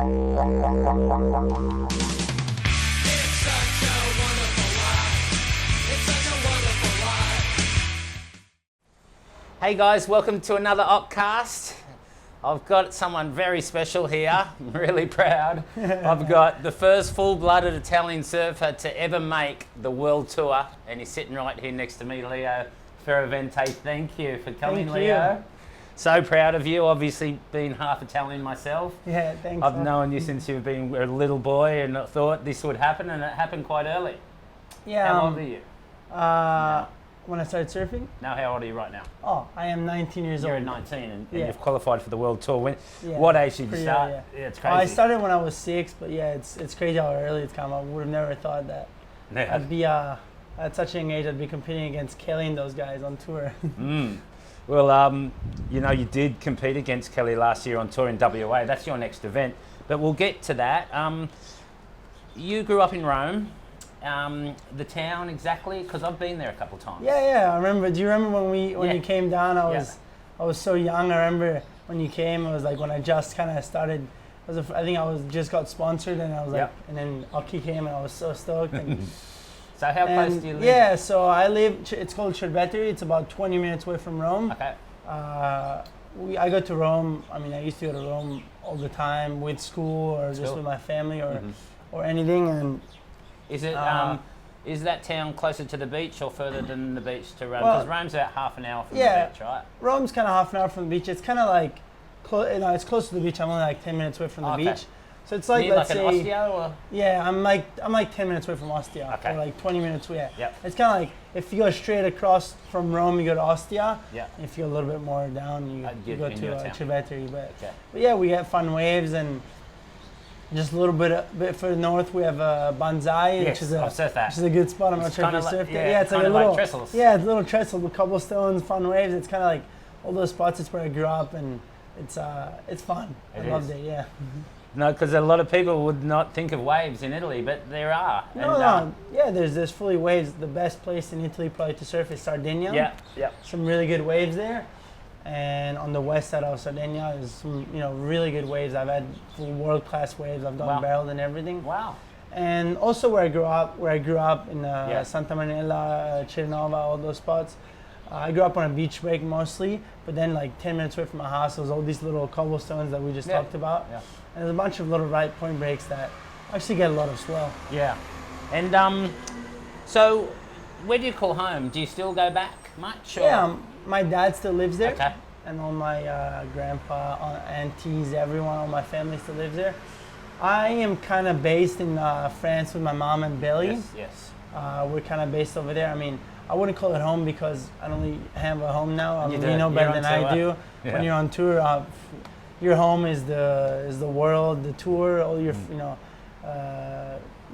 Hey guys, welcome to another Occ-Cast. I've got someone very special here. I'm really proud. I've got the first full-blooded Italian surfer to ever make the world tour, and he's sitting right here next to me, Leo Fioravanti. Thank you for coming, Thank Leo. you. So proud of you, obviously being half Italian myself. Yeah, thanks. I've known you since you've been a little boy and I thought this would happen, and it happened quite early. Yeah. How old are you? When I started surfing? Now, how old are you right now? Oh, I am 19 years You're old. 19 and Yeah. you've qualified for the world tour. Yeah, what age did you pretty start? early, Yeah, it's crazy. I started when I was 6, but yeah, it's crazy how early it's come. I would have never thought that Yeah. I'd be at such a young age I'd be competing against Kelly and those guys on tour. Well, you know, you did compete against Kelly last year on tour in WA. That's your next event, but we'll get to that. You grew up in Rome. The town exactly? Because I've been there a couple of times. Yeah, I remember. Do you remember when you came down? I was so young. I remember when you came. It was like when I just kind of started. I think I was just got sponsored, and I was like, and then Occy came, and I was so stoked. And, so how close do you live? Yeah, so I live. It's called Cerveteri. It's about 20 minutes away from Rome. Okay. I go to Rome. I mean, I used to go to Rome all the time with school or just with my family or anything. And is it is that town closer to the beach or further than the beach to Rome? Because Rome's about half an hour from the beach, right? Rome's kind of half an hour from the beach. It's kind of like, it's close to the beach. I'm only like 10 minutes away from the beach. So it's like, let's say, Ostia or? Yeah, I'm like 10 minutes away from Ostia. Okay. Or like 20 minutes away. Yep. It's kind of like if you go straight across from Rome, you go to Ostia. Yeah. If you go a little bit more down, you go to Cerveteri. But yeah, we get fun waves, and just a little bit further north, we have Banzai, which is a good spot. I'm not sure if you surfed it. Yeah, it's like a little trestles. Yeah, it's a little trestle with cobblestones, fun waves. It's kind of like all those spots. It's where I grew up, and it's fun. I loved it. Yeah. No, because a lot of people would not think of waves in Italy, but there are. No. Yeah, there's fully waves. The best place in Italy probably to surf is Sardinia. Yeah. Some really good waves there. And on the west side of Sardinia, there's some really good waves. I've had world-class waves. I've done barreled and everything. Wow. And also where I grew up in Santa Marinella, Cernova, all those spots. I grew up on a beach break mostly, but then like 10 minutes away from my house, there was all these little cobblestones that we just talked about. Yeah. And there's a bunch of little right point breaks that actually get a lot of swell. Yeah. And so where do you call home? Do you still go back much? Or? Yeah, my dad still lives there. Okay. And all my grandpa, aunties, everyone, all my family still lives there. I am kind of based in France with my mom and Billy. Yes. We're kind of based over there. I mean, I wouldn't call it home because I don't really have a home now. I mean, you know better than I do. Yeah. When you're on tour, your home is the world, the tour, all your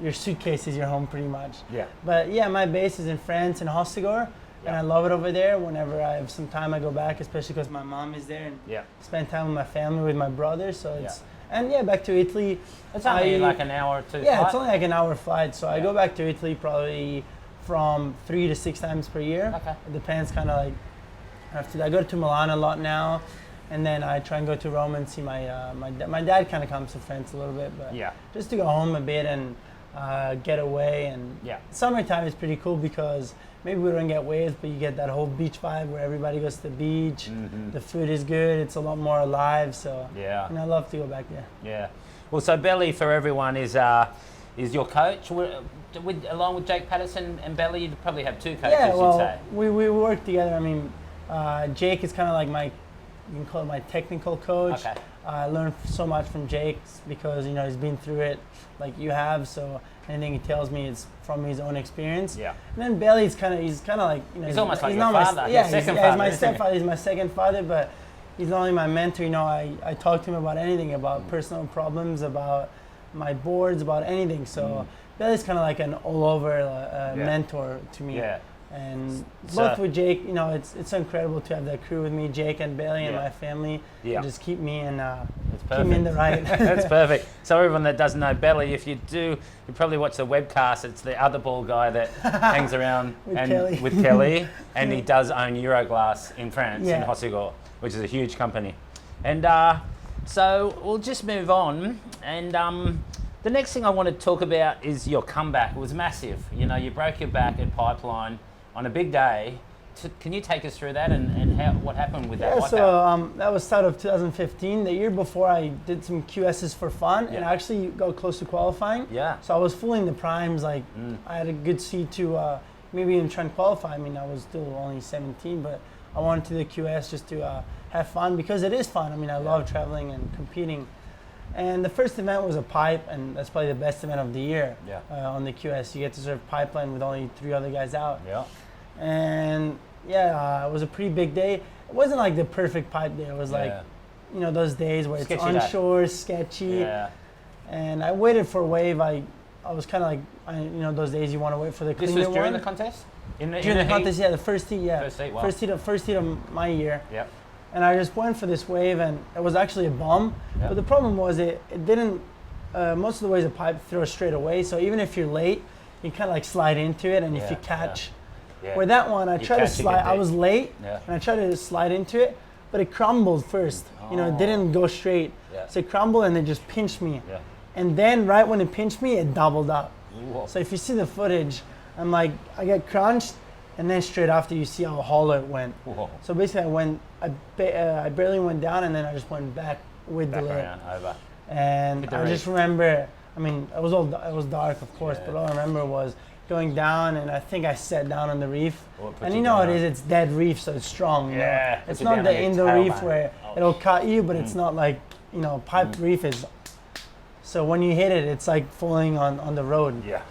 your suitcase is your home pretty much. Yeah. But yeah, my base is in France in Hossegor. And I love it over there. Whenever I have some time, I go back, especially because my mom is there and spend time with my family, with my brother. So it's back to Italy. It's only like an hour or two. Yeah, it's only like an hour flight. So I go back to Italy probably from 3 to 6 times per year. Okay. It depends, kind of like. I go to Milan a lot now, and then I try and go to Rome and see my dad. Kind of comes to France a little bit, but just to go home a bit and get away. And summertime is pretty cool because. Maybe we don't get waves, but you get that whole beach vibe where everybody goes to the beach. The food is good. It's a lot more alive. So and I love to go back there. Yeah. Well, so Belly for everyone is your coach. Along with Jake Patterson and Belly, you'd probably have two coaches. Yeah, well, you'd say. we work together. I mean, Jake is kind of like you can call it my technical coach. Okay. I learned so much from Jake because he's been through it like you have. So anything he tells me is from his own experience. Yeah. And then Belly he's kind of like he's almost like your father. He's my stepfather. He's my second father, but he's not only my mentor. I talk to him about anything, about personal problems, about my boards, about anything. So Belly's kind of like an all over mentor to me. Yeah. And both with Jake, it's incredible to have that crew with me, Jake and Belly and my family. Yeah. Just keep me in the right. That's perfect. So everyone that doesn't know Belly, if you do, you probably watch the webcast. It's the other ball guy that hangs around with Kelly, and he does own Euroglass in France in Hossegor, which is a huge company. And So we'll just move on, and the next thing I want to talk about is your comeback. It was massive. You know, you broke your back at Pipeline on a big day. Can you take us through that and what happened with that? Yeah, so that was start of 2015. The year before, I did some QSs for fun, and I actually got close to qualifying. Yeah. So I was fully in the primes. Like I had a good seat to maybe even try and qualify. I mean, I was still only 17, but I wanted to do the QS just to have fun, because it is fun. I mean, I love traveling and competing. And the first event was a pipe, and that's probably the best event of the year. Yeah. On the QS, you get to surf Pipeline with only 3 other guys out. Yeah. And it was a pretty big day. It wasn't like the perfect pipe day. It was like, you know, those days where sketchy it's onshore, sketchy. Yeah. And I waited for a wave. I was kind of like, you know, those days you want to wait for the cleaner one. This was during the contest? During the contest, yeah, the first heat, yeah. First heat, wow. First heat of my year. Yep. And I just went for this wave, and it was actually a bomb. But the problem was it didn't, most of the waves a pipe throws straight away. So even if you're late, you kind of like slide into it, and if you catch. Where that one, I tried to slide, I was late, and I tried to slide into it, but it crumbled first. You know, it didn't go straight. So it crumbled, and it just pinched me. And then right when it pinched me, it doubled up. Whoa. So if you see the footage, I'm like, I get crunched, and then straight after you see how hollow it went. Whoa. So basically I barely went down, and then I just went back with the lip. Over. And I just remember, I mean, it was dark, of course, but all I remember was going down, and I think I sat down on the reef. And you know what it is, it's dead reef, so it's strong. You know? It's not the Indo reef where it'll cut you, but it's not like, you know, pipe reef is. So when you hit it, it's like falling on the road. Yeah.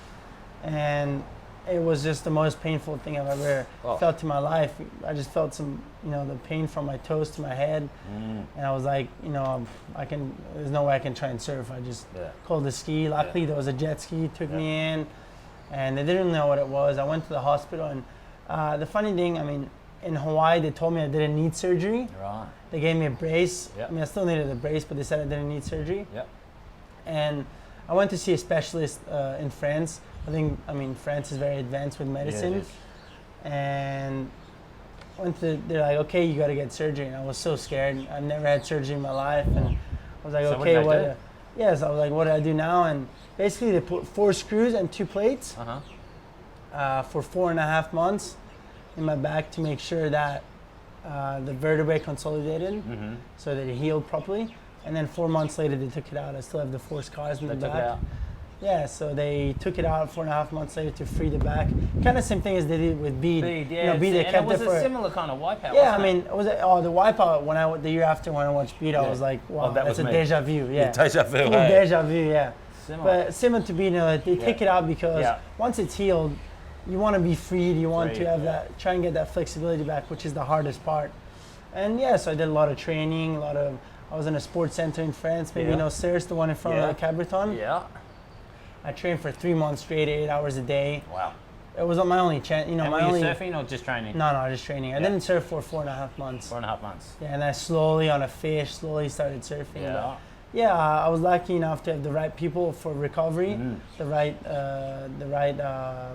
And it was just the most painful thing I've ever felt in my life. I just felt some, you know, the pain from my toes to my head. And I was like, you know, there's no way I can try and surf. I just called the ski. Luckily, there was a jet ski, took me in. And they didn't know what it was. I went to the hospital, and the funny thing, I mean, in Hawaii, they told me I didn't need surgery. Right. They gave me a brace. I mean, I still needed a brace, but they said I didn't need surgery. And I went to see a specialist in France. I mean, France is very advanced with medicine. And they're like, okay, you got to get surgery. And I was so scared. I've never had surgery in my life. And I was like, so okay, what? Yes, I was like, what do I do now? And basically, they put 4 screws and 2 plates for 4.5 months in my back to make sure that the vertebrae consolidated, so that it healed properly. And then 4 months later, they took it out. I still have the 4 scars in the back. Yeah, so they took it out 4.5 months later to free the back. Kind of same thing as they did with bead. Yeah. You know, bead, they kept and it was it for a similar kind of wipeout. Yeah, I mean, it was the wipeout. The year after when I watched bead, I was like, wow, that's a deja vu. Yeah, deja vu. Full deja vu. Yeah. Similar. But similar to bead, you know, they take it out because once it's healed, you want to be freed. You want to have try and get that flexibility back, which is the hardest part. And so I did a lot of training. I was in a sports center in France. Maybe you know Serres, the one in front of the Cabreton. Yeah. I trained for 3 months straight, 8 hours a day. Wow. It was my only chance, you know. And were you surfing or just training? No, just training. I didn't surf for 4.5 months. 4.5 months. Yeah, and I slowly on a fish, started surfing. Yeah. I was lucky enough to have the right people for recovery, the right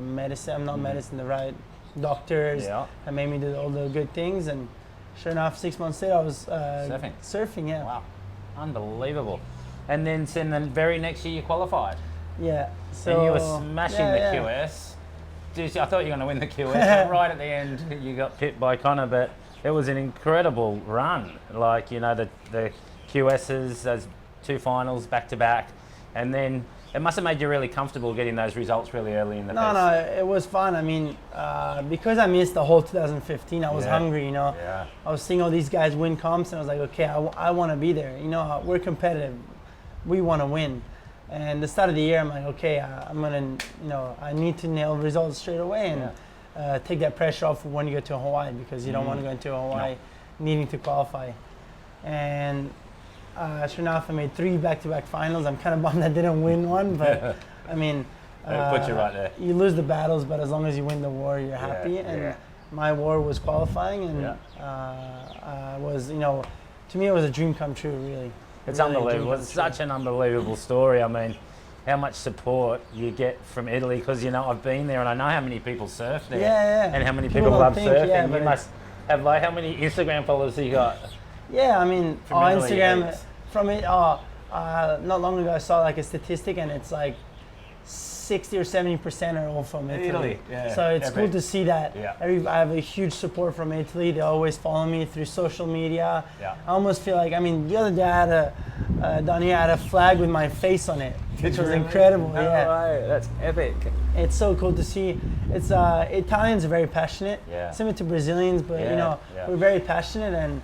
medicine. Not medicine, the right doctors that made me do all the good things. And sure enough, 6 months later, I was surfing. Yeah. Wow, unbelievable. And then the very next year, you qualified. Yeah. So and you were smashing the QS. Jeez, I thought you were going to win the QS, but right at the end, you got pipped by Connor. But it was an incredible run. Like, you know, the QSs, those 2 finals back to back, and then it must have made you really comfortable getting those results really early in the piece. No, it was fun. I mean, because I missed the whole 2015, I was hungry, you know. Yeah. I was seeing all these guys win comps, and I was like, okay, I want to be there. You know, we're competitive. We want to win. And the start of the year, I'm like, okay, I'm going to, you know, I need to nail results straight away and take that pressure off when you go to Hawaii, because you don't want to go into Hawaii needing to qualify. And sure enough, I made 3 back-to-back finals. I'm kind of bummed I didn't win one, but I mean, put you right there. You lose the battles, but as long as you win the war, you're happy. And my war was qualifying, and was, you know, to me it was a dream come true, really. It's really unbelievable. It's such an unbelievable story. I mean, how much support you get from Italy, because, you know, I've been there and I know how many people surf there. And how many people love surfing. You must have, like, how many Instagram followers you got? Yeah, I mean, on Instagram, From it, not long ago I saw like a statistic, and it's like 60 or 70% are all from Italy. Yeah. So it's cool to see that. Yeah. I have a huge support from Italy. They always follow me through social media. Yeah. I almost feel like, I mean, the other day I had down here I had a flag with my face on it, which was incredible. No yeah. way. That's epic. It's so cool to see. It's Italians are very passionate, similar to Brazilians, but we're very passionate, and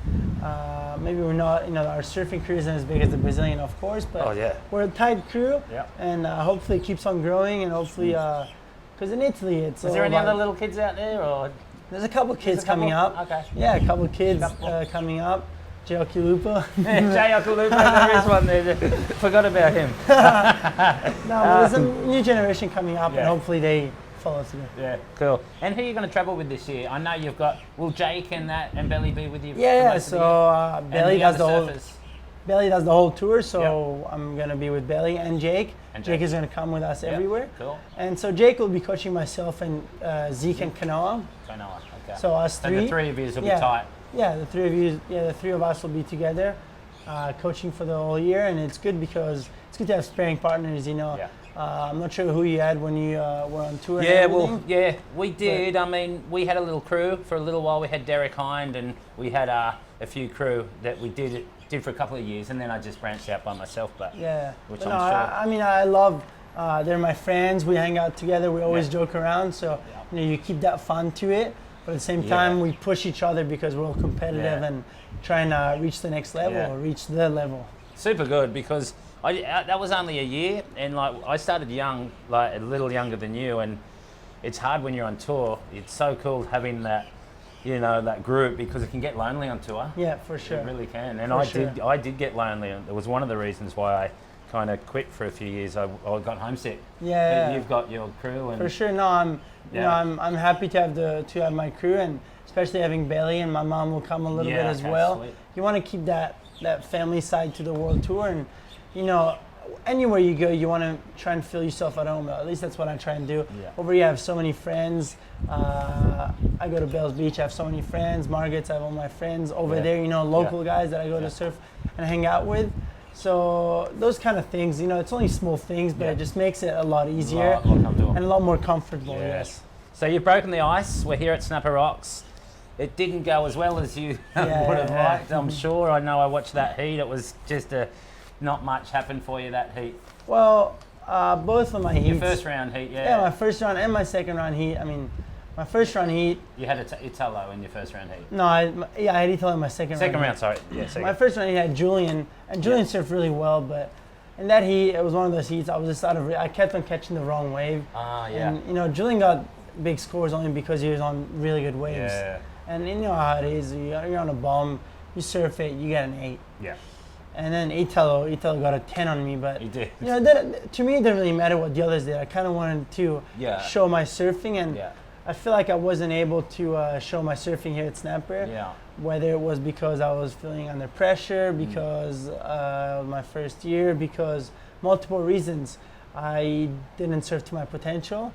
maybe we're not, our surfing crew isn't as big as the Brazilian, of course, but we're a tight crew, and hopefully it keeps on growing, and hopefully, because in Italy it's. Is there any other little kids out there, or? There's a couple kids coming up. Okay. Yeah, a couple of kids coming up. Jay Occy-Lupo. Jay Occy-Lupo, there is one there. Forgot about him. No, but there's a new generation coming up, and hopefully they follow through. Yeah, cool. And who are you going to travel with this year? I know you've got, will Jake and Belly be with you? Yeah, so Belly does the whole tour, so I'm going to be with Belly and Jake. Jake is going to come with us everywhere. Cool. And so Jake will be coaching myself and Zeke and Kanoa. Okay. So us three. So the three of you will be tight. Yeah, the three of us will be together, coaching for the whole year, and it's good because it's good to have sparring partners. I'm not sure who you had when you were on tour. We did. But, I mean, we had a little crew for a little while. We had Derek Hind, and we had a few crew that we did for a couple of years, and then I just branched out by myself. I love. They're my friends. We hang out together. We always joke around. So you keep that fun to it. But at the same time, we push each other because we're all competitive and trying to reach the next level or reach the level. Super good, because that was only a year, and like I started young, like a little younger than you, and it's hard when you're on tour. It's so cool having that, that group, because it can get lonely on tour. Yeah, for sure. It really can, and I did get lonely. It was one of the reasons why I kind of quit for a few years. I got homesick. Yeah. But you've got your crew, and for sure. No, I'm happy to have my crew, and especially having Belly, and my mom will come a little bit as well. Sweet. You want to keep that family side to the world tour, and anywhere you go, you want to try and feel yourself at home. At least that's what I try and do. Yeah. Over here, I have so many friends. I go to Bells Beach, I have so many friends. Margaret's, I have all my friends over there. Local guys that I go to surf and hang out with. So those kind of things, it's only small things, but it just makes it a lot easier and a lot more comfortable. Yes. So you've broken the ice. We're here at Snapper Rocks. It didn't go as well as you would have liked, I'm sure. I know I watched that heat. It was just not much happened for you that heat. Well, both of my heats. Your first round heat, Yeah, my first round and my second round heat. I mean, my first round heat. You had Italo in your first round heat. No, I had Italo in my second round. Second round, sorry. Yeah, my first round heat had Julian, and Julian surfed really well, but in that heat, it was one of those heats. I was just I kept on catching the wrong wave. And Julian got big scores only because he was on really good waves. Yeah. And you know how it is. You're on a bomb, you surf it, you get an 8. Yeah. And then Italo got a 10 on me, but he did. To me, it didn't really matter what the others did. I kind of wanted to show my surfing, and I feel like I wasn't able to show my surfing here at Snapper. Yeah. Whether it was because I was feeling under pressure, because of my first year, because multiple reasons, I didn't surf to my potential.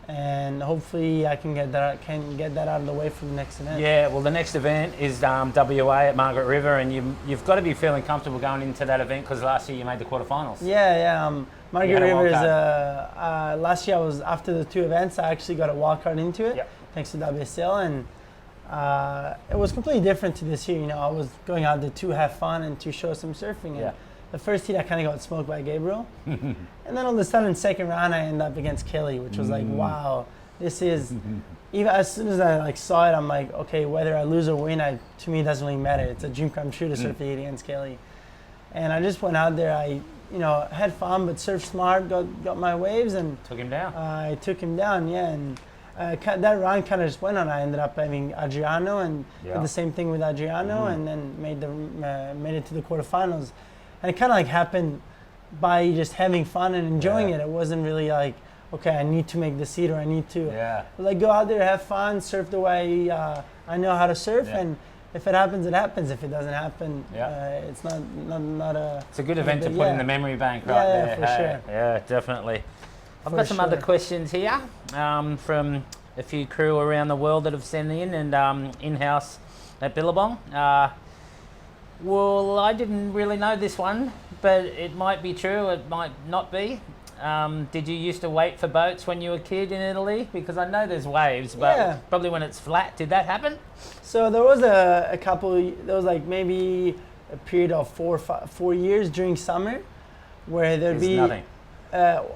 And hopefully I can get that out of the way for the next event. Yeah, well, the next event is WA at Margaret River, and you've got to be feeling comfortable going into that event, because last year you made the quarterfinals. Yeah. Margaret River is last year I was, after the two events, I actually got a wildcard into it, thanks to WSL, and it was completely different to this year. I was going out there to have fun and to show some surfing. And the first heat I kind of got smoked by Gabriel. And then all of a sudden, second round, I ended up against Kelly, which was like, wow, this is, even as soon as I saw it, I'm like, okay, whether I lose or win, to me, it doesn't really matter. It's a dream come true to surf the heat against Kelly. And I just went out there, I had fun, but surfed smart, got my waves, and took him down. I took him down, and that round kind of just went on. I ended up having Adriano, and did the same thing with Adriano, and then made it to the quarterfinals. And it kind of happened by just having fun and enjoying it. It wasn't really like, okay, I need to make the seat, or I need to. Go out there, have fun, surf the way I know how to surf, and if it happens, it happens. If it doesn't happen, it's not a. It's a good event to put in the memory bank, right there. Yeah, for sure. Yeah, definitely. I've got some other questions here from a few crew around the world that have sent in, and in-house at Billabong. Well, I didn't really know this one, but it might be true, it might not be. Did you used to wait for boats when you were a kid in Italy? Because I know there's waves, but probably when it's flat. Did that happen? So there was a couple, there was like maybe a period of 4 years during summer where there'd be nothing.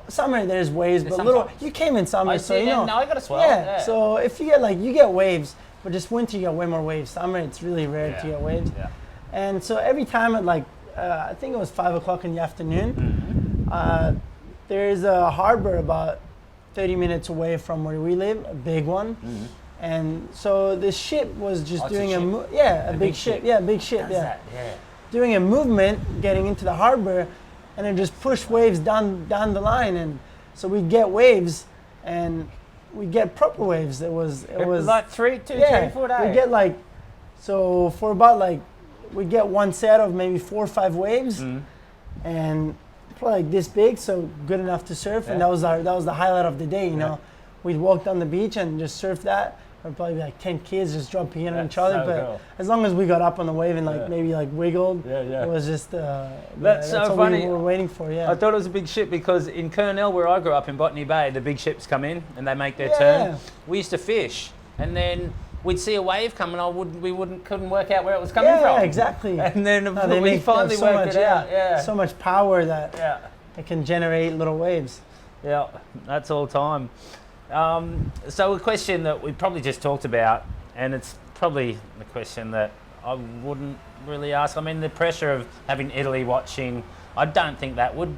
Summer there's waves, but you came in summer, so you know. No, I got a swell. Yeah, so if you get waves, but just winter you get way more waves. Summer it's really rare to get waves. Yeah. And so every time at like, I think it was 5 o'clock in the afternoon, there's a harbor about 30 minutes away from where we live, a big one. And so this ship was just doing a big ship. Yeah, big ship, doing a movement, getting into the harbor, and then just push waves down the line. And so we'd get waves, and we'd get proper waves. It was like 3, 4 days. We'd get like, so for about like, we'd get one set of maybe 4 or 5 waves, and probably like this big, so good enough to surf. And that was the highlight of the day, you know. We'd walk down the beach and just surf that. There'd probably be like 10 kids just jumping in on each other, but as long as we got up on the wave and like maybe like wiggled, it was just that's so funny. We were waiting for. I thought it was a big ship because in Kurnell, where I grew up in Botany Bay, the big ships come in and they make their turn. We used to fish, and then we'd see a wave come, and we couldn't work out where it was coming from. Yeah, exactly. And then we finally worked it out. Yeah, so much power that it can generate little waves. Yeah, that's all time. So a question that we probably just talked about, and it's probably the question that I wouldn't really ask. I mean, the pressure of having Italy watching, I don't think that would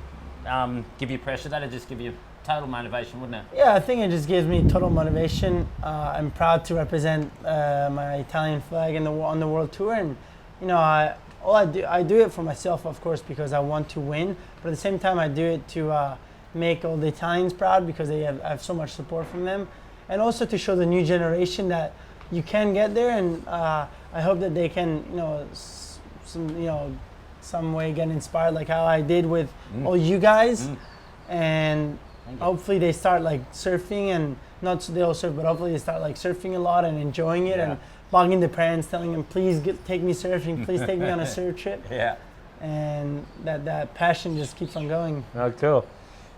give you pressure. That'd just give you total motivation, wouldn't it? Yeah, I think it just gives me total motivation. I'm proud to represent my Italian flag on the world tour, and you know, I do it for myself, of course, because I want to win. But at the same time, I do it to make all the Italians proud because I have so much support from them, and also to show the new generation that you can get there. And I hope that they can, some way get inspired like how I did with all you guys, and hopefully they start like surfing, and not so they'll surf, but hopefully they start like surfing a lot and enjoying it, and bugging the parents, telling them, please take me surfing, please take me on a surf trip. And that passion just keeps on going. Oh, cool.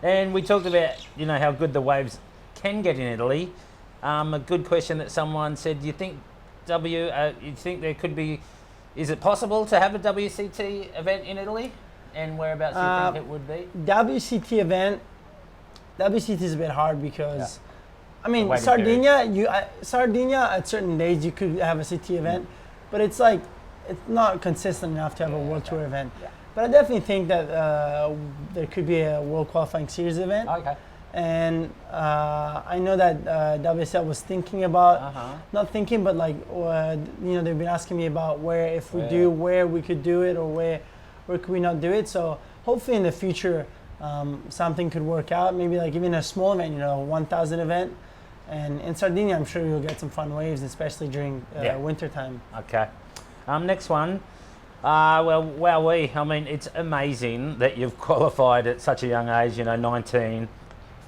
And we talked about, how good the waves can get in Italy. A good question that someone said, do you think there could be, is it possible to have a WCT event in Italy? And whereabouts do you think it would be? WCT is a bit hard because, I mean, Sardinia at certain days you could have a CT event, but it's like, it's not consistent enough to have a World Tour event. But I definitely think that there could be a World Qualifying Series event. Okay. And I know that WSL was thinking about, not thinking, but like, they've been asking me about where we could do it, or where could we not do it. So hopefully in the future, something could work out. Maybe like even a small event, 1,000 event. And in Sardinia, I'm sure we'll get some fun waves, especially during winter time. Okay. Next one. I mean, it's amazing that you've qualified at such a young age, 19,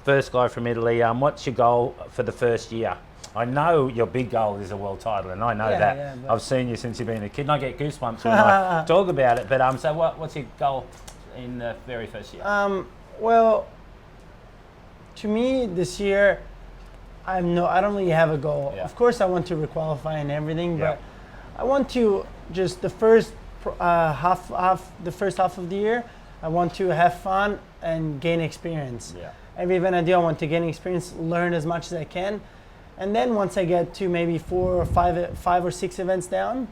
first guy from Italy. What's your goal for the first year? I know your big goal is a world title, and I know that. I've seen you since you've been a kid, and I get goosebumps when I talk about it. But so what's your goal in the very first year? Well, to me, this year, I don't really have a goal. Of course, I want to requalify and everything, but I want to just the first half of the year, I want to have fun and gain experience. Every event I do, I want to gain experience, learn as much as I can, and then once I get to maybe 4 or 5 or 6 events down,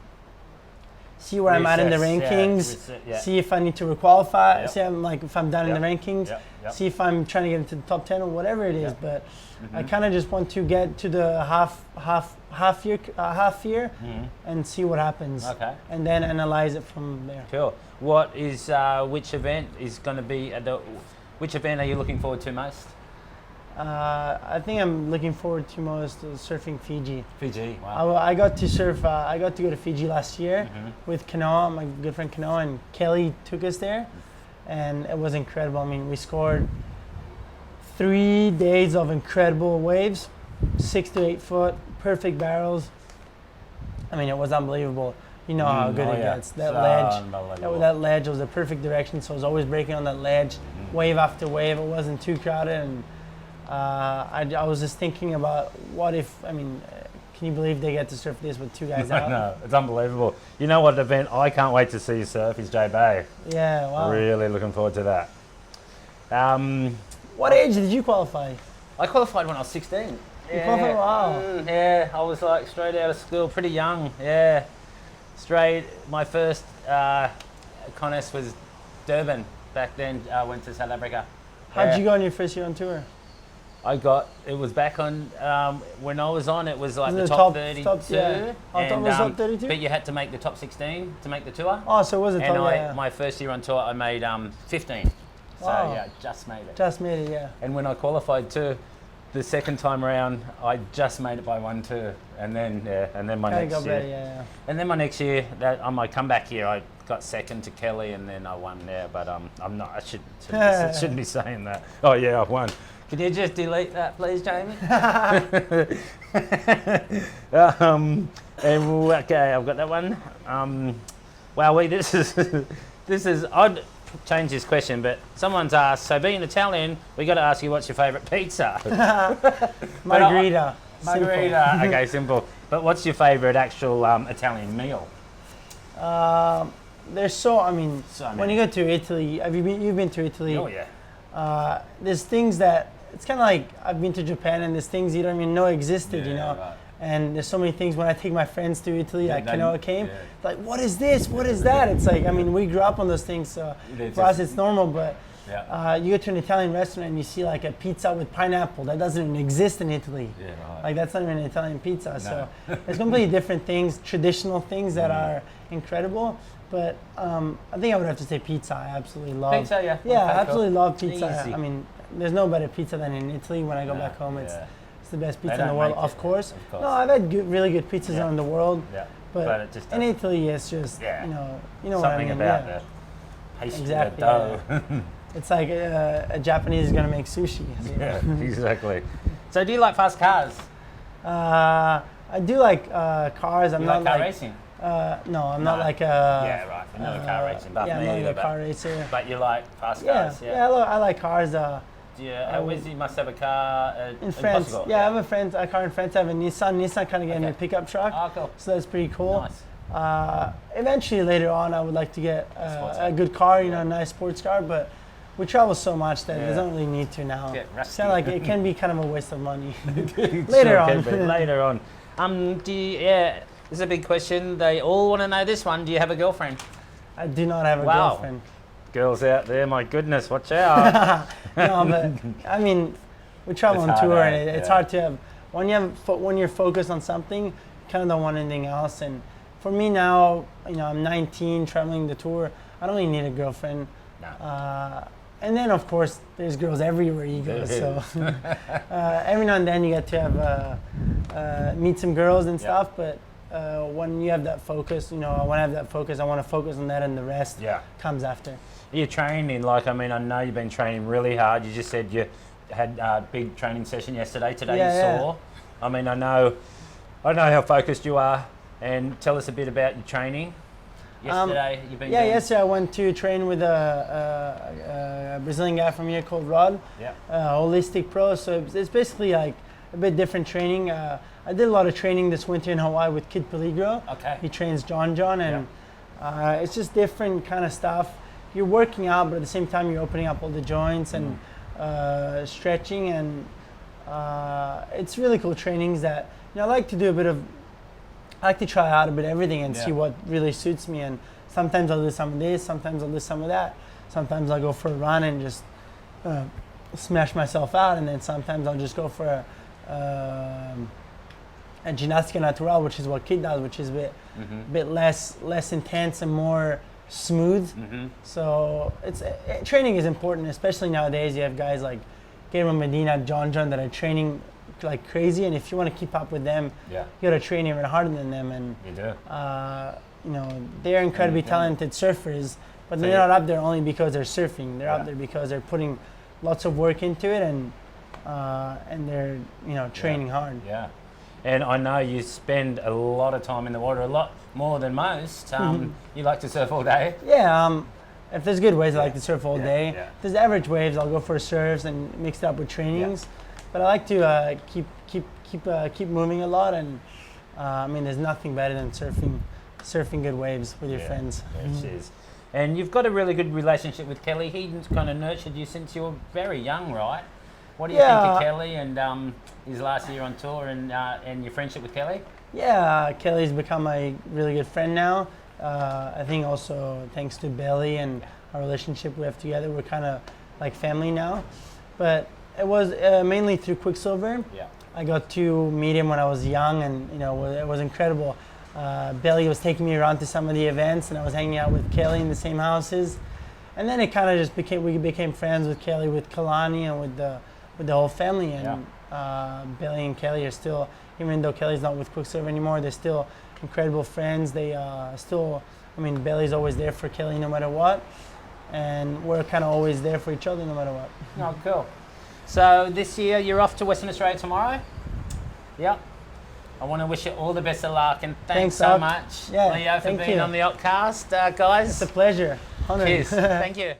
see where I'm at in the rankings, see if I need to requalify, see if I'm down in the rankings, see if I'm trying to get into the top 10 or whatever it is. But I kind of just want to get to the half year and see what happens, and then analyze it from there. Cool. Which event is going to be which event are you looking forward to most? I think I'm looking forward to most surfing Fiji. Fiji, wow. I got to surf. I got to go to Fiji last year with Kanoa, my good friend Kanoa, and Kelly took us there, and it was incredible. I mean, we scored 3 days of incredible waves, 6 to 8 foot, perfect barrels. I mean, it was unbelievable. you know how good it gets. That ledge was the perfect direction, so I was always braking on that ledge, wave after wave. It wasn't too crowded, and I was just thinking about what if, can you believe they get to surf this with 2 guys out? No, it's unbelievable. You know what event I can't wait to see you surf is J Bay. Yeah, wow. Really looking forward to that. What age did you qualify? I qualified when I was 16. You qualified? Wow. Yeah, I was like straight out of school, pretty young. Yeah, straight. My first contest was Durban. Back then, I went to South Africa. How'd you go on your first year on tour? It was back on, when I was on, it was like the top 32. Top 32? But you had to make the top 16 to make the tour. Oh, so it was a top, And my first year on tour, I made 15. So wow. yeah, just made it. Just made it, yeah. And when I qualified too, the second time around, I just made it by 1 2, and then my next year. Yeah. And then my next year, on my comeback year, I got second to Kelly, and then I won there. But I'm not. I shouldn't be saying that. Oh yeah, I've won. Could you just delete that, please, Jamie? Okay, I've got that one. This is odd. Change this question, but someone's asked, so being Italian, we got to ask you what's your favourite pizza? Margherita. Margherita, okay, simple. But what's your favourite actual Italian meal? There's so many. When you go to Italy, you've been to Italy? Oh yeah. There's things that, it's kind of like I've been to Japan, and there's things you don't even know existed, you know? Right. And there's so many things when I take my friends to Italy, like Kanoa came, like, what is this? What is that? It's like, we grew up on those things, so for us it's normal, but you go to an Italian restaurant and you see like a pizza with pineapple. That doesn't even exist in Italy. Yeah, right. Like that's not even an Italian pizza. No. So it's completely different things, traditional things that are incredible. But I think I would have to say pizza. I absolutely love pizza. Yeah, yeah, I absolutely love pizza. Easy. There's no better pizza than in Italy. When I go back home, it's the best pizza in the world, of course. No, I've had really good pizzas around the world. Yeah. But it just in Italy, it's just you know what I mean. Something about the pastry, exactly. The dough. It's like a Japanese is gonna make sushi. Yeah, exactly. So, do you like fast cars? I do like cars. I'm not like car racing. No, I'm not like a. Yeah, right. You're not a car racing, but I'm not a car racer. But you like fast cars. Yeah, I like cars. Yeah, you must have a car in France. Portugal. Yeah, I have a car in France. I have a Nissan. Nissan kind of getting a pickup truck. Oh, cool. So that's pretty cool. Nice. Eventually, later on, I would like to get a good car, a nice sports car. But we travel so much that there's don't really need to now. It's kind of like it can be kind of a waste of money. Later on. Later on. This is a big question. They all want to know this one. Do you have a girlfriend? I do not have a girlfriend. Girls out there, my goodness, watch out. No, but we travel on tour, and it's hard to have when you're focused on something, you kind of don't want anything else. And for me now, I'm 19, traveling the tour. I don't really need a girlfriend. No. And then of course there's girls everywhere you go. So every now and then you get to have meet some girls and stuff, but. When you have that focus, I want to have that focus. I want to focus on that, and the rest comes after. You're training, I know you've been training really hard. You just said you had a big training session yesterday. Today you saw. I know how focused you are. And tell us a bit about your training. Yesterday, you've been doing... yesterday I went to train with a Brazilian guy from here called Rod. Yeah. Holistic Pro. So it's basically like a bit different training. I did a lot of training this winter in Hawaii with Kid Peligro. Okay. He trains John, and it's just different kind of stuff. You're working out, but at the same time you're opening up all the joints and stretching, and it's really cool trainings that I like to do I like to try out a bit of everything and see what really suits me. And sometimes I'll do some of this, sometimes I'll do some of that. Sometimes I'll go for a run and just smash myself out, and then sometimes I'll just go for a gymnastica natural, which is what Kid does, which is a bit less intense and more smooth. So training is important, especially nowadays. You have guys like Gabriel Medina, John that are training like crazy, and if you want to keep up with them, you got to train even harder than them. And you do. They're incredibly talented surfers, but they're not up there only because they're surfing. They're up there because they're putting lots of work into it, and they're training hard. Yeah. And I know you spend a lot of time in the water, a lot more than most. You like to surf all day? Yeah, if there's good waves, I like to surf all day. Yeah. If there's average waves, I'll go for surfs and mix it up with trainings. But I like to keep moving a lot, and I mean, there's nothing better than surfing good waves with your friends. Yes, it is. And you've got a really good relationship with Kelly. He kind of nurtured you since you were very young, right? What do you think of Kelly and his last year on tour and your friendship with Kelly? Yeah, Kelly's become a really good friend now. I think also thanks to Billy and our relationship we have together, we're kind of like family now. But it was mainly through Quicksilver. Yeah. I got to meet him when I was young, and it was incredible. Billy was taking me around to some of the events, and I was hanging out with Kelly in the same houses. And then it kind of just we became friends with Kelly, with Kalani, and with the whole family. And Billy and Kelly are still, even though Kelly's not with Quicksilver anymore, they're still incredible friends. They still, I mean, Billy's always there for Kelly no matter what, and we're kind of always there for each other no matter what. Oh, cool. So this year you're off to Western Australia tomorrow? Yep. I want to wish you all the best of luck, and thanks so much, Leo, for being on the Occ-Cast, guys. It's a pleasure. Honored. Cheers. Thank you.